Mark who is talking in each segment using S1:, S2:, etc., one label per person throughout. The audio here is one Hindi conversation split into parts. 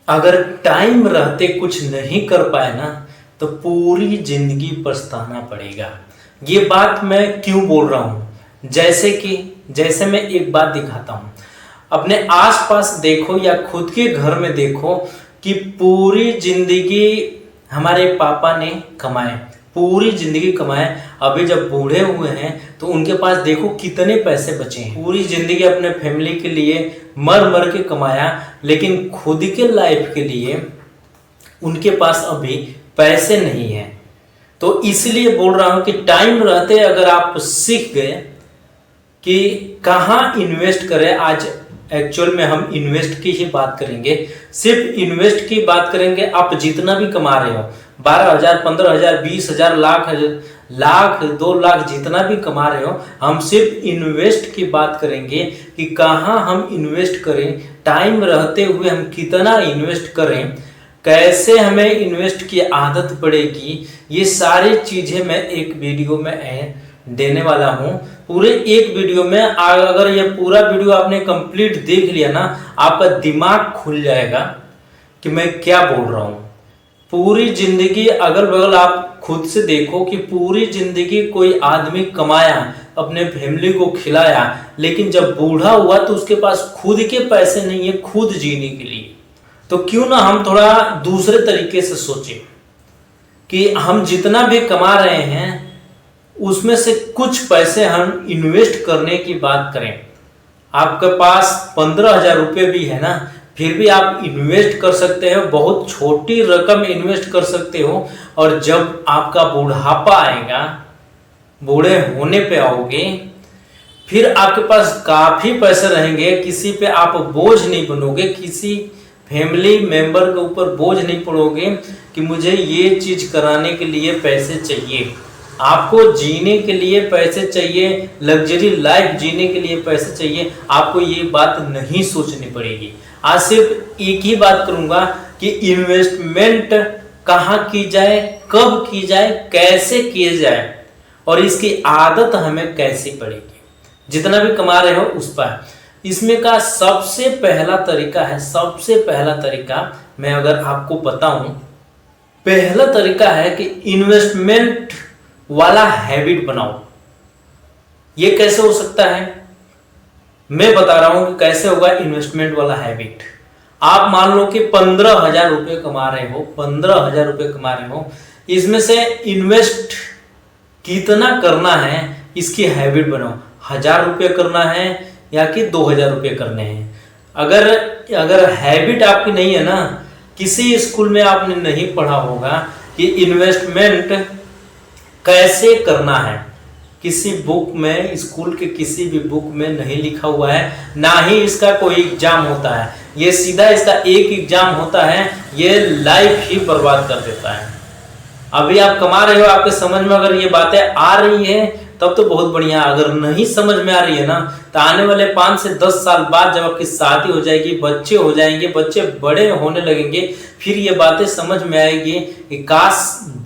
S1: अगर टाइम रहते कुछ नहीं कर पाए ना तो पूरी जिंदगी पछताना पड़ेगा। ये बात मैं क्यों बोल रहा हूँ? जैसे मैं एक बात दिखाता हूँ, अपने आसपास देखो या खुद के घर में देखो कि पूरी जिंदगी हमारे पापा ने कमाए, पूरी जिंदगी कमाए, अभी जब बूढ़े हुए हैं तो उनके पास देखो कितने पैसे बचे हैं। पूरी जिंदगी अपने फैमिली के लिए मर मर के कमाया, लेकिन खुद के लाइफ के लिए उनके पास अभी पैसे नहीं है। तो इसलिए बोल रहा हूं कि टाइम रहते अगर आप सीख गए कि कहाँ इन्वेस्ट करें। आज एक्चुअल में हम इन्वेस्ट की ही बात करेंगे, सिर्फ इन्वेस्ट की बात करेंगे। आप जितना भी कमा रहे हो, 12,000, 15,000, 20,000, लाख 2 लाख जितना भी कमा रहे हो, हम सिर्फ इन्वेस्ट की बात करेंगे कि कहाँ हम इन्वेस्ट करें, टाइम रहते हुए हम कितना इन्वेस्ट करें, कैसे हमें इन्वेस्ट की आदत पड़ेगी। ये सारी चीज़ें मैं एक वीडियो में देने वाला हूँ। पूरे एक वीडियो में अगर ये पूरा वीडियो आपने कंप्लीट देख लिया ना, आपका दिमाग खुल जाएगा कि मैं क्या बोल रहा हूँ। पूरी जिंदगी अगल बगल आप खुद से देखो कि पूरी जिंदगी कोई आदमी कमाया, अपने फैमिली को खिलाया, लेकिन जब बूढ़ा हुआ तो उसके पास खुद के पैसे नहीं है खुद जीने के लिए। तो क्यों ना हम थोड़ा दूसरे तरीके से सोचें कि हम जितना भी कमा रहे हैं उसमें से कुछ पैसे हम इन्वेस्ट करने की बात करें। आपके पास 15,000 रुपये भी है ना, फिर भी आप इन्वेस्ट कर सकते हो, बहुत छोटी रकम इन्वेस्ट कर सकते हो। और जब आपका बुढ़ापा आएगा, बूढ़े होने पे आओगे, फिर आपके पास काफी पैसे रहेंगे, किसी पे आप बोझ नहीं बनोगे, किसी फैमिली मेंबर के ऊपर बोझ नहीं पड़ोगे कि मुझे ये चीज कराने के लिए पैसे चाहिए। आपको जीने के लिए पैसे चाहिए, लग्जरी लाइफ जीने के लिए पैसे चाहिए। आपको ये बात नहीं सोचनी पड़ेगी। आज सिर्फ एक ही बात करूंगा कि इन्वेस्टमेंट कहाँ की जाए, कब की जाए, कैसे किए जाए और इसकी आदत हमें कैसी पड़ेगी। जितना भी कमा रहे हो उस पर, इसमें का सबसे पहला तरीका मैं अगर आपको बताऊं, पहला तरीका है कि इन्वेस्टमेंट वाला हैबिट बनाओ। ये कैसे हो सकता है? मैं बता रहा हूं कि कैसे होगा इन्वेस्टमेंट वाला हैबिट। आप मान लो कि 15,000 रुपये कमा रहे हो, 15,000 रुपये कमा रहे हो, इसमें से इन्वेस्ट कितना करना है इसकी हैबिट बनाओ। 1,000 रुपये करना है या कि 2,000 रुपये करने हैं। अगर हैबिट आपकी नहीं है ना, किसी स्कूल में आपने नहीं पढ़ा होगा कि इन्वेस्टमेंट कैसे करना है, किसी बुक में, स्कूल के किसी भी बुक में नहीं लिखा हुआ है, ना ही इसका कोई एग्जाम होता है। ये सीधा इसका एक एग्जाम होता है, ये लाइफ ही बर्बाद कर देता है। अभी आप कमा रहे हो, आपके समझ में अगर ये बातें आ रही है तब तो बहुत बढ़िया। अगर नहीं समझ में आ रही है ना, तो आने वाले 5 से 10 साल बाद जब आपकी शादी हो जाएगी, बच्चे हो जाएंगे, बच्चे बड़े होने लगेंगे, फिर ये बातें समझ में आएगी कि काश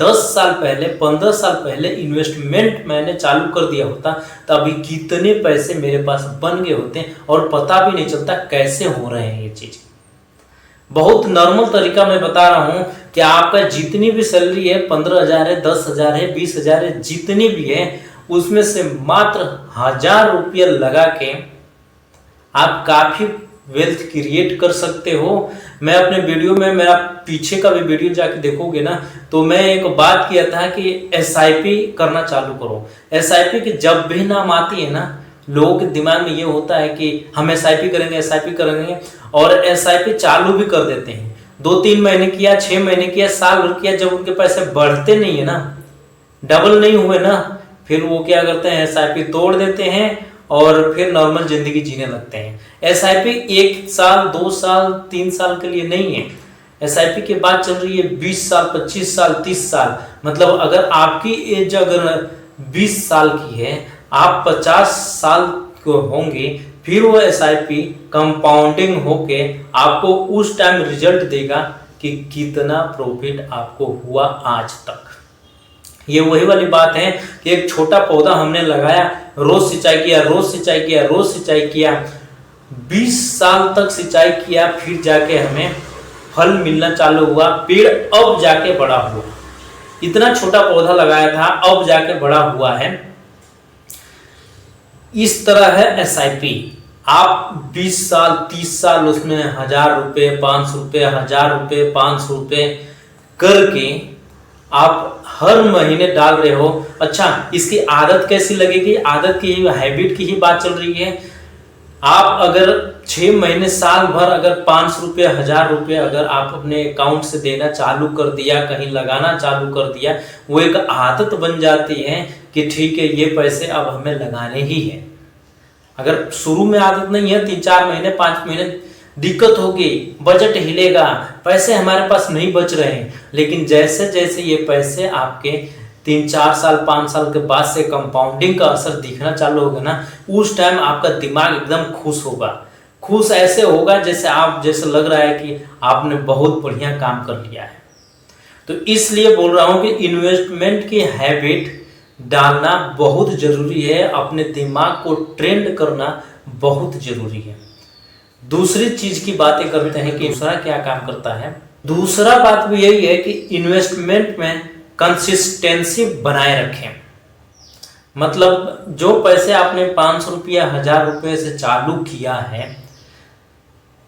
S1: 10 साल पहले, 15 साल पहले इन्वेस्टमेंट मैंने चालू कर दिया होता तो अभी कितने पैसे मेरे पास बन गए होते और पता भी नहीं चलता कैसे हो रहे हैं ये चीज। बहुत नॉर्मल तरीका मैं बता रहा हूं कि आपका जितनी भी सैलरी है, 15,000 है, 10,000 है, 20,000 है, जितनी भी है, उसमें से मात्र 1,000 रुपये लगा के आप काफी वेल्थ क्रिएट कर सकते हो। मैं अपने वीडियो में, मेरा पीछे का भी वीडियो जाके देखोगे ना, तो मैं एक बात किया था कि SIP करना चालू करो। SIP की जब भी नाम आती है ना, लोगों के दिमाग में ये होता है कि हम SIP करेंगे और SIP चालू भी कर देते हैं। 2-3 महीने किया, 6 महीने किया, साल भर किया, जब उनके पैसे बढ़ते नहीं है ना, डबल नहीं हुए ना, फिर वो क्या करते हैं, SIP तोड़ देते हैं और फिर नॉर्मल जिंदगी जीने लगते हैं। SIP 1 साल, 2 साल, 3 साल के लिए नहीं है। SIP की बात चल रही है 20 साल, 25 साल, 30 साल। मतलब अगर आपकी एज अगर 20 साल की है, आप 50 साल को होंगे, फिर वो SIP कंपाउंडिंग होके आपको उस टाइम रिजल्ट देगा कि कितना प्रॉफिट आपको हुआ आज तक। ये वही वाली बात है कि एक छोटा पौधा हमने लगाया, रोज सिंचाई किया, 20 साल तक सिंचाई किया, फिर जाके हमें फल मिलना चालू हुआ, पेड़ अब जाके बड़ा हुआ। इतना छोटा पौधा लगाया था, अब जाके बड़ा हुआ है। इस तरह है एसआईपी। आप 20 साल 30 साल उसमें 1000 रुपये, 500 रुपये, 1000 रुपये, 500 रुपये करके आप हर महीने डाल रहे हो। अच्छा, इसकी आदत कैसी लगेगी? आदत की, हैबिट की ही बात चल रही है। आप अगर 6 महीने साल भर अगर 500 रुपये, 1000 रुपये अगर आप अपने अकाउंट से देना चालू कर दिया, कहीं लगाना चालू कर दिया, वो एक आदत बन जाती है कि ठीक है ये पैसे अब हमें लगाने ही है। अगर शुरू में आदत नहीं है, 3-4 महीने 5 महीने दिक्कत होगी, बजट हिलेगा, पैसे हमारे पास नहीं बच रहे हैं। लेकिन जैसे जैसे ये पैसे आपके 3-4 साल 5 साल के बाद से कंपाउंडिंग का असर दिखना चालू होगा ना, उस टाइम आपका दिमाग एकदम खुश होगा। खुश ऐसे होगा जैसे लग रहा है कि आपने बहुत बढ़िया काम कर लिया है। तो इसलिए बोल रहा हूं कि इन्वेस्टमेंट की हैबिट डालना बहुत जरूरी है, अपने दिमाग को ट्रेंड करना बहुत जरूरी है। दूसरी चीज की बातें करते हैं कि दूसरा क्या काम करता है। दूसरा बात भी यही है कि इन्वेस्टमेंट में कंसिस्टेंसी बनाए रखें। मतलब जो पैसे आपने 500 रुपया 1000 रुपये से चालू किया है,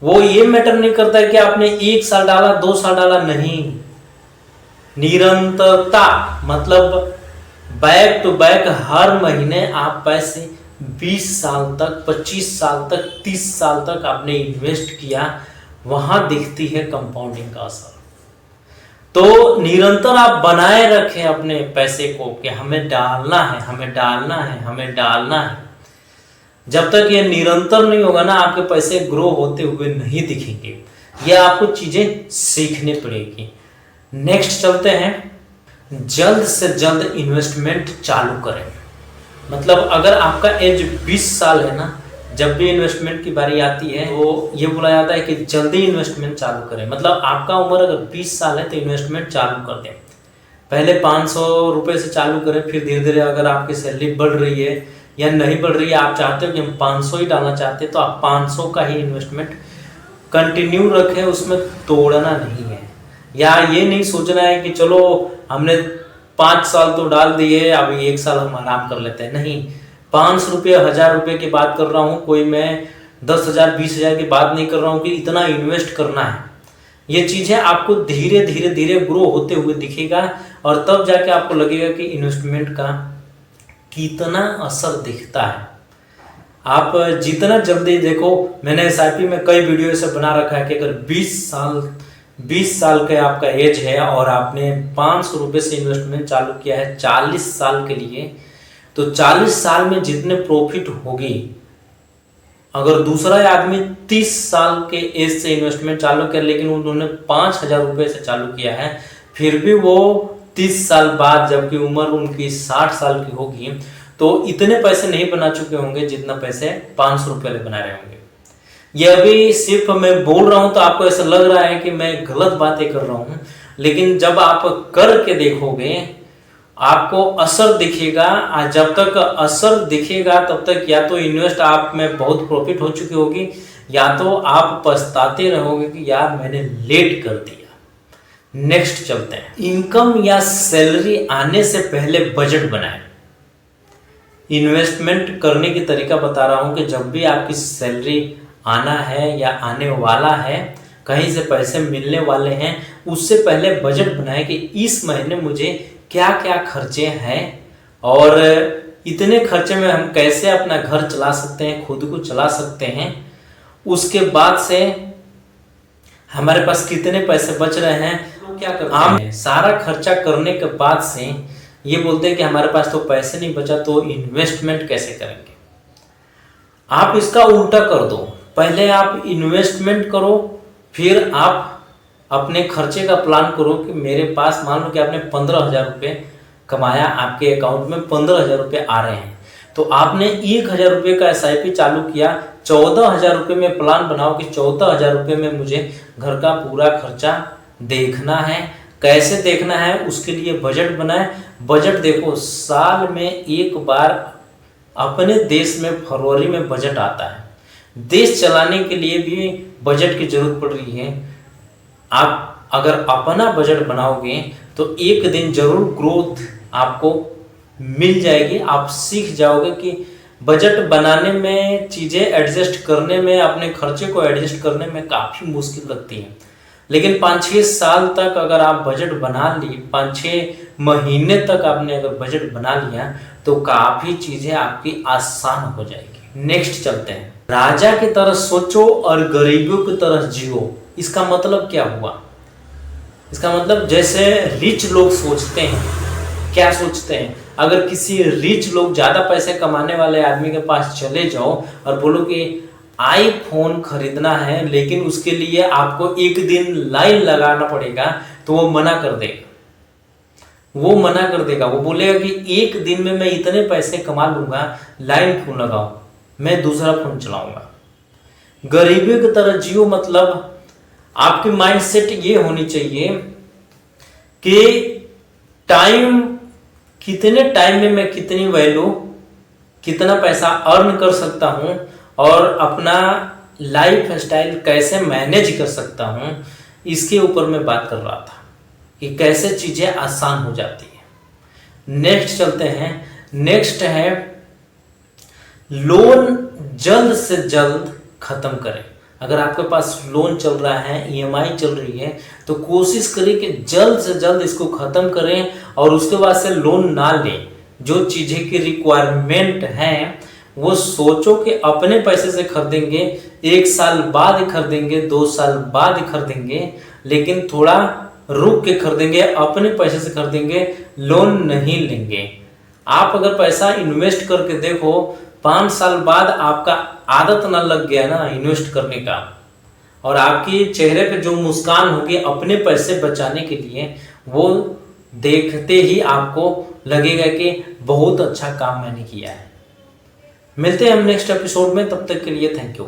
S1: वो ये मैटर नहीं करता है कि आपने 1 साल डाला 2 साल डाला, नहीं, निरंतरता। मतलब बैक टू बैक हर महीने आप पैसे 20 साल तक, 25 साल तक, 30 साल तक आपने इन्वेस्ट किया, वहां दिखती है कंपाउंडिंग का असर। तो निरंतर आप बनाए रखें अपने पैसे को कि हमें डालना है, हमें डालना है, हमें डालना है। जब तक ये निरंतर नहीं होगा ना, आपके पैसे ग्रो होते हुए नहीं दिखेंगे। ये आपको चीजें सीखनी पड़ेगी। नेक्स्ट चलते हैं, जल्द से जल्द इन्वेस्टमेंट चालू करें। मतलब अगर आपका एज 20 साल है ना, जब भी इन्वेस्टमेंट की बारी आती है वो ये बोला जाता है कि जल्दी इन्वेस्टमेंट चालू करें। मतलब आपका उम्र अगर 20 साल है तो इन्वेस्टमेंट चालू कर दें। पहले 500 रुपये से चालू करें, फिर धीरे धीरे अगर आपकी सैलरी बढ़ रही है या नहीं बढ़ रही है, आप चाहते हो कि हम 500 ही डालना चाहते हैं, तो आप 500 का ही इन्वेस्टमेंट कंटिन्यू रखें, उसमें तोड़ना नहीं है। या ये नहीं सोचना है कि चलो हमने 5 साल तो डाल दिए, अभी 1 साल हम आराम कर लेते हैं। नहीं, 500 रुपये 1000 रुपये की बात कर रहा हूँ, कोई मैं 10,000 20,000 की बात नहीं कर रहा हूँ कि इतना इन्वेस्ट करना है। ये चीज़ें आपको धीरे धीरे धीरे ग्रो होते हुए दिखेगा और तब जाके आपको लगेगा कि इन्वेस्टमेंट का कितना असर दिखता है। आप जितना जल्दी देखो, मैंने एसआईपी में कई वीडियो से बना रखा है कि अगर 20 साल का आपका एज है और आपने 500 रुपये से इन्वेस्टमेंट चालू किया है 40 साल के लिए, तो 40 साल में जितने प्रॉफिट होगी, अगर दूसरा आदमी 30 साल के एज से इन्वेस्टमेंट चालू किया लेकिन उन्होंने 5,000 रुपये से चालू किया है, फिर भी वो 30 साल बाद जबकि उम्र उनकी 60 साल की होगी तो इतने पैसे नहीं बना चुके होंगे जितना पैसे 500 रुपये बना रहे होंगे। ये अभी सिर्फ मैं बोल रहा हूं तो आपको ऐसा लग रहा है कि मैं गलत बातें कर रहा हूं, लेकिन जब आप करके देखोगे आपको असर दिखेगा। जब तक असर दिखेगा तब तक या तो इन्वेस्ट आप में बहुत प्रॉफिट हो चुकी होगी या तो आप पछताते रहोगे कि यार मैंने लेट कर दिया। नेक्स्ट चलते हैं, इनकम या सैलरी आने से पहले बजट बनाएं। इन्वेस्टमेंट करने की तरीका बता रहा हूं कि जब भी आपकी सैलरी आना है या आने वाला है, कहीं से पैसे मिलने वाले हैं, उससे पहले बजट बनाएं कि इस महीने मुझे क्या क्या खर्चे हैं और इतने खर्चे में हम कैसे अपना घर चला सकते हैं, खुद को चला सकते हैं। उसके बाद से हमारे पास कितने पैसे बच रहे हैं, तो क्या करते हैं, सारा खर्चा करने के बाद से ये बोलते हैं कि हमारे पास तो पैसे नहीं बचा, तो इन्वेस्टमेंट कैसे करेंगे। आप इसका उल्टा कर दो, पहले आप इन्वेस्टमेंट करो, फिर आप अपने खर्चे का प्लान करो कि मेरे पास मान लो कि आपने 15,000 रुपये कमाया, आपके अकाउंट में 15,000 रुपये आ रहे हैं, तो आपने 1,000 रुपये का एसआईपी चालू किया। 14,000 रुपये में प्लान बनाओ कि 14,000 रुपये में मुझे घर का पूरा खर्चा देखना है। कैसे देखना है उसके लिए बजट बनाए। बजट देखो, साल में एक बार अपने देश में फरवरी में बजट आता है। देश चलाने के लिए भी बजट की जरूरत पड़ रही है। आप अगर अपना बजट बनाओगे तो एक दिन जरूर ग्रोथ आपको मिल जाएगी। आप सीख जाओगे कि बजट बनाने में, चीज़ें एडजस्ट करने में, अपने खर्चे को एडजस्ट करने में काफ़ी मुश्किल लगती है, लेकिन 5-6 साल तक अगर आप बजट बना ली, 5-6 महीने तक आपने अगर बजट बना लिया तो काफ़ी चीज़ें आपकी आसान हो जाएगी। नेक्स्ट चलते हैं, राजा की तरह सोचो और गरीबों की तरह जियो। इसका मतलब क्या हुआ? इसका मतलब जैसे रिच लोग सोचते हैं, क्या सोचते हैं, अगर किसी रिच लोग ज़्यादा पैसे कमाने वाले आदमी के पास चले जाओ और बोलो कि आईफोन खरीदना है, लेकिन उसके लिए आपको एक दिन लाइन लगाना पड़ेगा, तो वो मना कर देगा। वो मना कर देगा, वो बोलेगा कि एक दिन में मैं इतने पैसे कमा लूंगा, लाइन क्यों लगाओ, मैं दूसरा फोन चलाऊंगा। गरीबी की तरह जियो मतलब आपकी माइंडसेट ये होनी चाहिए कि टाइम, कितने टाइम में मैं कितनी वैल्यू, कितना पैसा अर्न कर सकता हूं और अपना लाइफ स्टाइल कैसे मैनेज कर सकता हूं, इसके ऊपर मैं बात कर रहा था कि कैसे चीज़ें आसान हो जाती है। नेक्स्ट चलते हैं, नेक्स्ट है लोन जल्द से जल्द खत्म करें। अगर आपके पास लोन चल रहा है, ईएमआई चल रही है, तो कोशिश करें कि जल्द से जल्द इसको ख़त्म करें और उसके बाद से लोन ना लें। जो चीज़ें की रिक्वायरमेंट हैं वो सोचो कि अपने पैसे से खरीदेंगे, 1 साल बाद खरीदेंगे, 2 साल बाद खरीदेंगे, लेकिन थोड़ा रुक के खरीदेंगे, अपने पैसे से खरीदेंगे, लोन नहीं लेंगे। आप अगर पैसा इन्वेस्ट करके देखो, 5 साल बाद आपका आदत ना लग गया ना इन्वेस्ट करने का, और आपके चेहरे पे जो मुस्कान होगी अपने पैसे बचाने के लिए, वो देखते ही आपको लगेगा कि बहुत अच्छा काम मैंने किया है। मिलते हैं हम नेक्स्ट एपिसोड में, तब तक के लिए थैंक यू।